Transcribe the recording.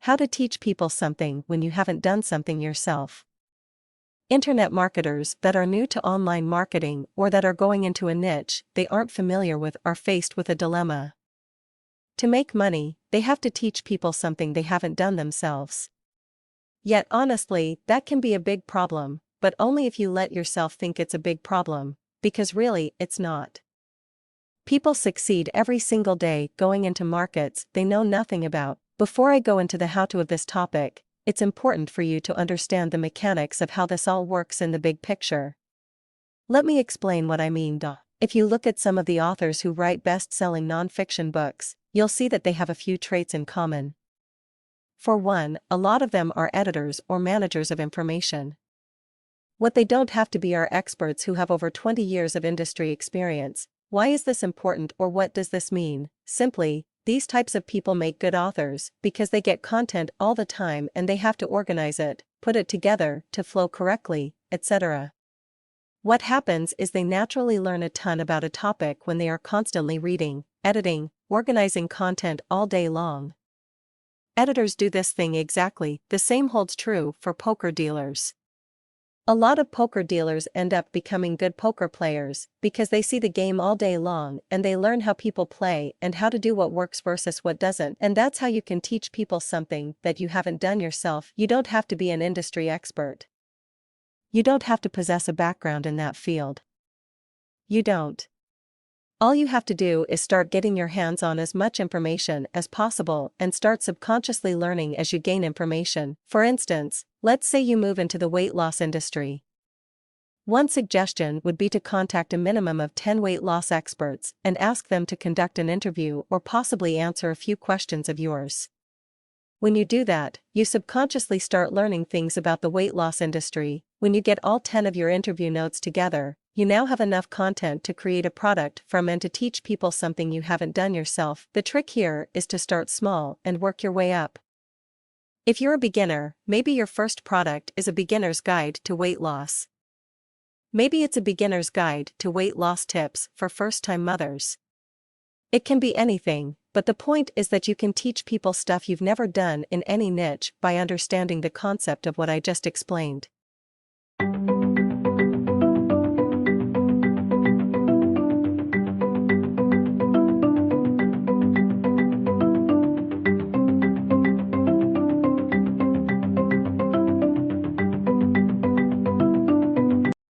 How to teach people something when you haven't done something yourself. Internet marketers that are new to online marketing or that are going into a niche they aren't familiar with are faced with a dilemma. To make money, they have to teach people something they haven't done themselves. Yet honestly, that can be a big problem, but only if you let yourself think it's a big problem, because really, it's not. People succeed every single day going into markets they know nothing about. Before I go into the how-to of this topic, it's important for you to understand the mechanics of how this all works in the big picture. Let me explain what I mean. If you look at some of the authors who write best-selling non-fiction books, you'll see that they have a few traits in common. For one, a lot of them are editors or managers of information. What they don't have to be are experts who have over 20 years of industry experience. Why is this important, or what does this mean? Simply, these types of people make good authors because they get content all the time and they have to organize it, put it together to flow correctly, etc. What happens is they naturally learn a ton about a topic when they are constantly reading, editing, organizing content all day long. Editors do this thing exactly the same holds true for poker dealers. A lot of poker dealers end up becoming good poker players because they see the game all day long and they learn how people play and how to do what works versus what doesn't. And that's how you can teach people something that you haven't done yourself. You don't have to be an industry expert. You don't have to possess a background in that field. You don't. All you have to do is start getting your hands on as much information as possible and start subconsciously learning as you gain information. For instance, let's say you move into the weight loss industry. One suggestion would be to contact a minimum of 10 weight loss experts and ask them to conduct an interview or possibly answer a few questions of yours. When you do that, you subconsciously start learning things about the weight loss industry. When you get all 10 of your interview notes together, you now have enough content to create a product from and to teach people something you haven't done yourself. The trick here is to start small and work your way up. If you're a beginner, maybe your first product is a beginner's guide to weight loss. Maybe it's a beginner's guide to weight loss tips for first-time mothers. It can be anything, but the point is that you can teach people stuff you've never done in any niche by understanding the concept of what I just explained.